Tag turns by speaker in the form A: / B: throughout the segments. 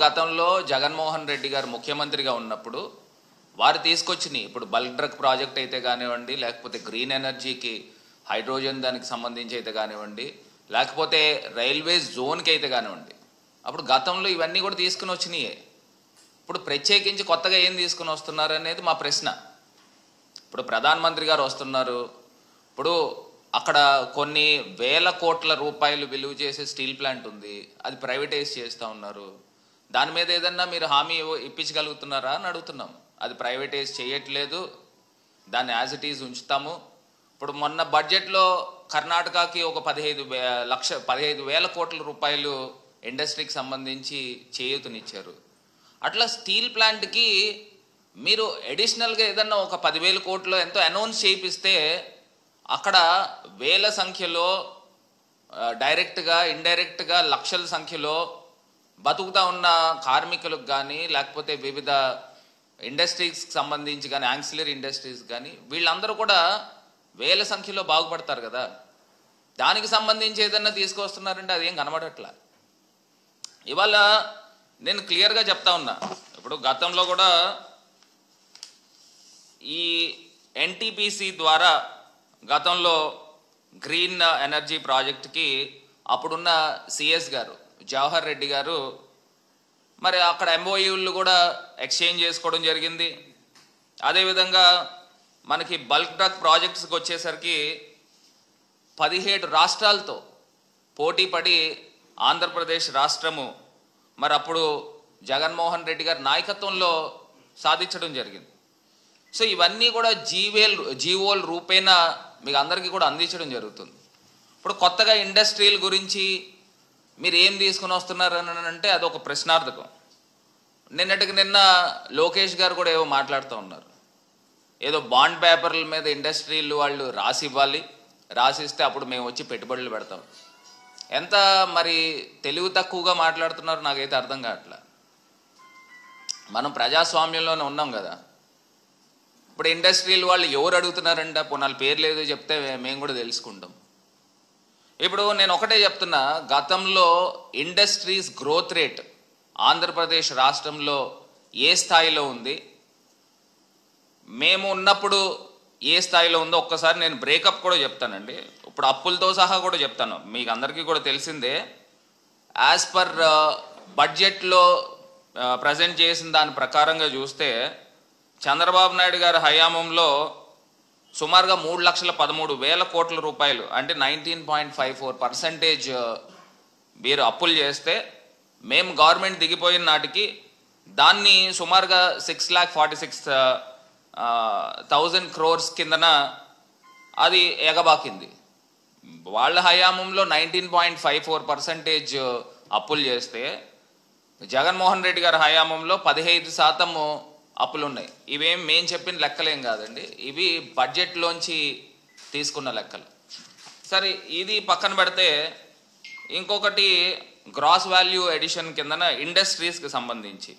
A: గతంలో జగన్మోహన్ రెడ్డి గారు ముఖ్యమంత్రిగా ఉన్నప్పుడు వారు తీసుకొచ్చినాయి. ఇప్పుడు బల్క్ డ్రగ్ ప్రాజెక్ట్ అయితే కానివ్వండి, లేకపోతే గ్రీన్ ఎనర్జీకి హైడ్రోజన్ దానికి సంబంధించి అయితే కానివ్వండి, లేకపోతే రైల్వే జోన్కి అయితే కానివ్వండి, అప్పుడు గతంలో ఇవన్నీ కూడా తీసుకుని వచ్చినాయే. ఇప్పుడు ప్రత్యేకించి కొత్తగా ఏం తీసుకుని వస్తున్నారు అనేది మా ప్రశ్న. ఇప్పుడు ప్రధానమంత్రి గారు వస్తున్నారు, ఇప్పుడు అక్కడ కొన్ని వేల కోట్ల రూపాయలు విలువ చేసే స్టీల్ ప్లాంట్ ఉంది, అది ప్రైవేటైజ్ చేస్తూ ఉన్నారు. దాని మీద ఏదన్నా మీరు హామీ ఇప్పించగలుగుతున్నారా అని అడుగుతున్నాం. అది ప్రైవేటైజ్ చేయట్లేదు, దాన్ని యాజ్ ఇట్ ఈజ్ ఉంచుతాము. ఇప్పుడు మొన్న బడ్జెట్లో కర్ణాటకకి ఒక 15,000 కోట్ల రూపాయలు ఇండస్ట్రీకి సంబంధించి చేయూతనిచ్చారు. అట్లా స్టీల్ ప్లాంట్కి మీరు అడిషనల్గా ఏదన్నా ఒక 10,000 కోట్లు ఎంతో అనౌన్స్ చేయిస్తే అక్కడ వేల సంఖ్యలో డైరెక్ట్గా ఇండైరెక్ట్గా లక్షల సంఖ్యలో బతుకుతా ఉన్న కార్మికులకు కానీ, లేకపోతే వివిధ ఇండస్ట్రీస్కి సంబంధించి కానీ, యాన్సిలరీ ఇండస్ట్రీస్ కానీ, వీళ్ళందరూ కూడా వేల సంఖ్యలో బాగుపడతారు కదా. దానికి సంబంధించి ఏదన్నా తీసుకొస్తున్నారంటే అదేం కనబడట్లా. ఇవాళ నేను క్లియర్గా చెప్తా ఉన్నా, ఇప్పుడు గతంలో కూడా ఈ ఎన్టీపీసీ ద్వారా గతంలో గ్రీన్ ఎనర్జీ ప్రాజెక్ట్కి అప్పుడున్న సిఎస్ గారు జవహర్ రెడ్డి గారు మరి అక్కడ ఎంఓయూలు కూడా ఎక్స్చేంజ్ చేసుకోవడం జరిగింది. అదేవిధంగా మనకి బల్క్ డ్రగ్ ప్రాజెక్ట్స్కి వచ్చేసరికి 17 రాష్ట్రాలతో పోటీ పడి ఆంధ్రప్రదేశ్ రాష్ట్రము మరి అప్పుడు జగన్మోహన్ రెడ్డి గారి నాయకత్వంలో సాధించడం జరిగింది. సో ఇవన్నీ కూడా జీవోల్ రూపేణా మీకు అందరికీ కూడా అందించడం జరుగుతుంది. ఇప్పుడు కొత్తగా ఇండస్ట్రీల గురించి మీరు ఏం తీసుకుని వస్తున్నారని అంటే అదొక ప్రశ్నార్థకం. నిన్నటికి నిన్న లోకేష్ గారు కూడా ఏవో మాట్లాడుతూ ఉన్నారు. ఏదో బాండ్ పేపర్ల మీద ఇండస్ట్రీలు వాళ్ళు రాసి ఇవ్వాలి, రాసిస్తే అప్పుడు మేము వచ్చి పెట్టుబడులు పెడతాం. ఎంత మరి తెలివి తక్కువగా మాట్లాడుతున్నారో నాకైతే అర్థం కావట్లా. మనం ప్రజాస్వామ్యంలోనే ఉన్నాం కదా. ఇప్పుడు ఇండస్ట్రీలు వాళ్ళు ఎవరు అడుగుతున్నారంటే వాళ్ళ పేర్లు ఏదో చెప్తే మేము కూడా తెలుసుకుంటాం. ఇప్పుడు నేను ఒకటే చెప్తున్నా, గతంలో ఇండస్ట్రీస్ గ్రోత్ రేట్ ఆంధ్రప్రదేశ్ రాష్ట్రంలో ఏ స్థాయిలో ఉంది, మేము ఉన్నప్పుడు ఏ స్థాయిలో ఉందో ఒక్కసారి నేను బ్రేకప్ కూడా చెప్తానండి. ఇప్పుడు అప్పులతో సహా కూడా చెప్తాను, మీకు అందరికీ కూడా తెలిసిందే. యాజ్ పర్ బడ్జెట్లో ప్రజెంట్ చేసిన దాని ప్రకారంగా చూస్తే చంద్రబాబు నాయుడు గారి హయాంలో సుమారుగా 3,13,000 కోట్ల రూపాయలు అంటే 19.54% వీరు అప్పులు చేస్తే, మేము గవర్నమెంట్ దిగిపోయిన నాటికి దాన్ని సుమారుగా 6,46,000 crores కిందన అది ఎగబాకింది. వాళ్ళ హయాంలో 19.54% అప్పులు చేస్తే జగన్మోహన్ రెడ్డి గారి హయాంలో 15% అప్పులు ఉన్నాయి. ఇవేం మేము చెప్పిన లెక్కలేం కాదండి, ఇవి బడ్జెట్లోంచి తీసుకున్న లెక్కలు. సరే, ఇది పక్కన పెడితే ఇంకొకటి గ్రాస్ వాల్యూ ఎడిషన్ కిందన ఇండస్ట్రీస్కి సంబంధించి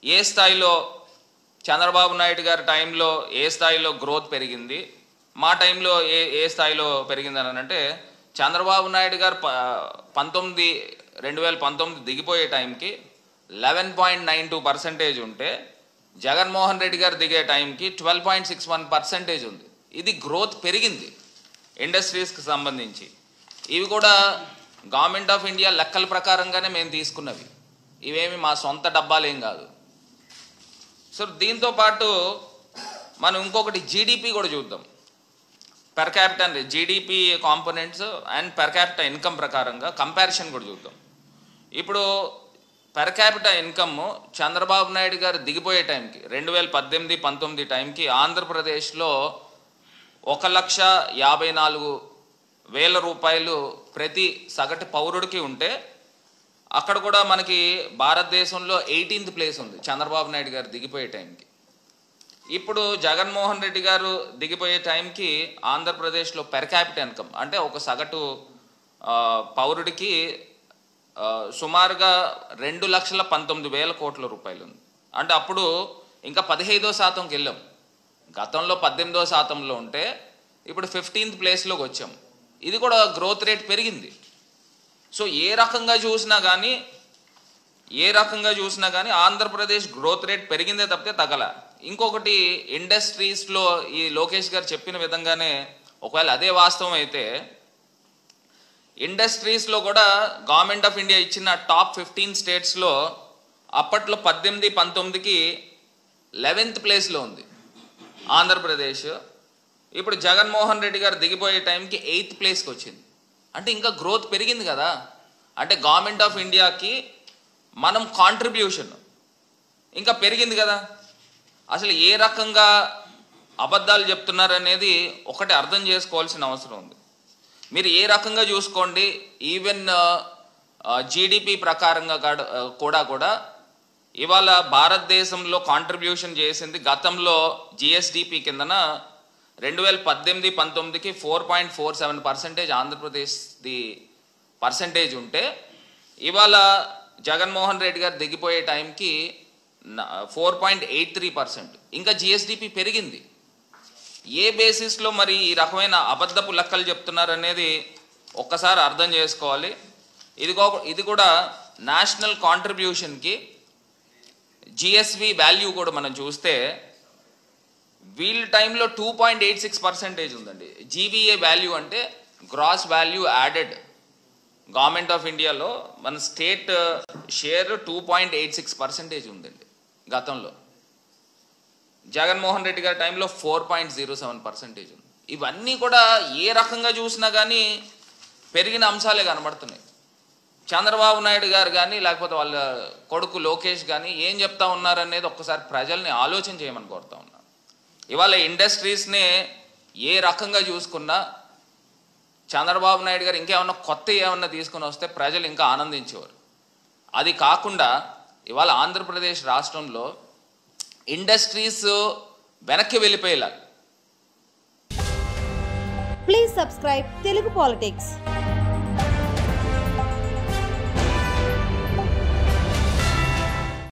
A: ఏ స్థాయిలో చంద్రబాబు నాయుడు గారి టైంలో ఏ స్థాయిలో గ్రోత్ పెరిగింది, మా టైంలో ఏ స్థాయిలో పెరిగిందని అంటే, చంద్రబాబు నాయుడు గారు 2019 దిగిపోయే టైంకి 11.92% ఉంటే, జగన్మోహన్ రెడ్డి గారు దిగే టైంకి 12.61% ఉంది. ఇది గ్రోత్ పెరిగింది ఇండస్ట్రీస్కి సంబంధించి. ఇవి కూడా గవర్నమెంట్ ఆఫ్ ఇండియా లెక్కల ప్రకారంగానే మేము తీసుకున్నవి, ఇవేమి మా సొంత డబ్బాలేం కాదు. సో దీంతో పాటు మనం ఇంకొకటి జీడిపి కూడా చూద్దాం. Per capita GDP components and per capita income ప్రకారంగా కంపారిజన్ కూడా చూద్దాం. ఇప్పుడు per capita income Chandrababu Naidu గారు దిగిపోయే టైంకి 2018-19 టైంకి ఆంధ్రప్రదేశ్లో 1,54,000 రూపాయలు ప్రతి సగటు పౌరుడికి ఉంటే, అక్కడ కూడా మనకి భారతదేశంలో 18th ప్లేస్ ఉంది చంద్రబాబు నాయుడు గారు దిగిపోయే టైంకి. ఇప్పుడు జగన్మోహన్ రెడ్డి గారు దిగిపోయే టైంకి ఆంధ్రప్రదేశ్లో పెర్ క్యాపిటా ఇన్కమ్ అంటే ఒక సగటు పౌరుడికి సుమారుగా 2,19,000 కోట్ల రూపాయలు ఉంది. అంటే అప్పుడు ఇంకా 15% వెళ్ళాం. గతంలో 18% ఉంటే ఇప్పుడు 15th ప్లేస్లోకి వచ్చాం. ఇది కూడా గ్రోత్ రేట్ పెరిగింది. సో ఏ రకంగా చూసినా కానీ ఏ రకంగా చూసినా కానీ ఆంధ్రప్రదేశ్ గ్రోత్ రేట్ పెరిగిందే తప్పితే తగ్గల. ఇంకొకటి ఇండస్ట్రీస్లో ఈ లోకేష్ గారు చెప్పిన విధంగానే ఒకవేళ అదే వాస్తవం అయితే ఇండస్ట్రీస్లో కూడా గవర్నమెంట్ ఆఫ్ ఇండియా ఇచ్చిన టాప్ 15 స్టేట్స్లో అప్పట్లో 18-19కి 11th ప్లేస్లో ఉంది ఆంధ్రప్రదేశ్. ఇప్పుడు జగన్మోహన్ రెడ్డి గారు దిగిపోయే టైంకి 8th ప్లేస్కి వచ్చింది. అంటే ఇంకా గ్రోత్ పెరిగింది కదా. అంటే గవర్నమెంట్ ఆఫ్ ఇండియాకి మనం కాంట్రిబ్యూషన్ ఇంకా పెరిగింది కదా. అసలు ఏ రకంగా అబద్ధాలు చెప్తున్నారనేది ఒకటి అర్థం చేసుకోవాల్సిన అవసరం ఉంది. మీరు ఏ రకంగా చూసుకోండి, ఈవెన్ జీడిపి ప్రకారంగా కూడా ఇవాళ భారతదేశంలో కాంట్రిబ్యూషన్ చేసింది గతంలో జిఎస్డిపి కిందన 2018-19కి 4.47% ఆంధ్రప్రదేశ్ది పర్సంటేజ్ ఉంటే ఇవాళ జగన్మోహన్ రెడ్డి గారు దిగిపోయే టైంకి 4.83%. ఇంకా జిఎస్డిపి పెరిగింది. ఏ బేసిస్లో మరి ఈ రకమైన అబద్ధపు లెక్కలు చెప్తున్నారనేది ఒక్కసారి అర్థం చేసుకోవాలి. ఇది కూడా నేషనల్ కాంట్రిబ్యూషన్కి జిఎస్వి వాల్యూ కూడా మనం చూస్తే వీళ్ళ టైంలో 2.86% ఉందండి. జీవీఏ వాల్యూ అంటే gross value added. Government of ఇండియాలో మన స్టేట్ షేర్ 2.86% ఉందండి గతంలో. జగన్మోహన్ రెడ్డి గారి టైంలో 4.07% ఉంది. ఇవన్నీ కూడా ఏ రకంగా చూసినా కానీ పెరిగిన అంశాలే కనబడుతున్నాయి. చంద్రబాబు నాయుడు గారు కానీ లేకపోతే వాళ్ళ కొడుకు లోకేష్ కానీ ఏం చెప్తా ఉన్నారనేది ఒక్కసారి ప్రజల్ని ఆలోచన చేయమని కోరుతా ఉన్నా. ఇవాళ ఇండస్ట్రీస్నే ఏ రకంగా చూసుకున్నా చంద్రబాబు నాయుడు గారు ఇంకేమన్నా కొత్త ఏమన్నా తీసుకుని వస్తే ప్రజలు ఇంకా ఆనందించేవారు. అది కాకుండా ఇవాళ ఆంధ్రప్రదేశ్ రాష్ట్రంలో ఇండస్ట్రీస్ వెనక్కి వెళ్ళిపోయేలా.
B: Please subscribe Telugu politics.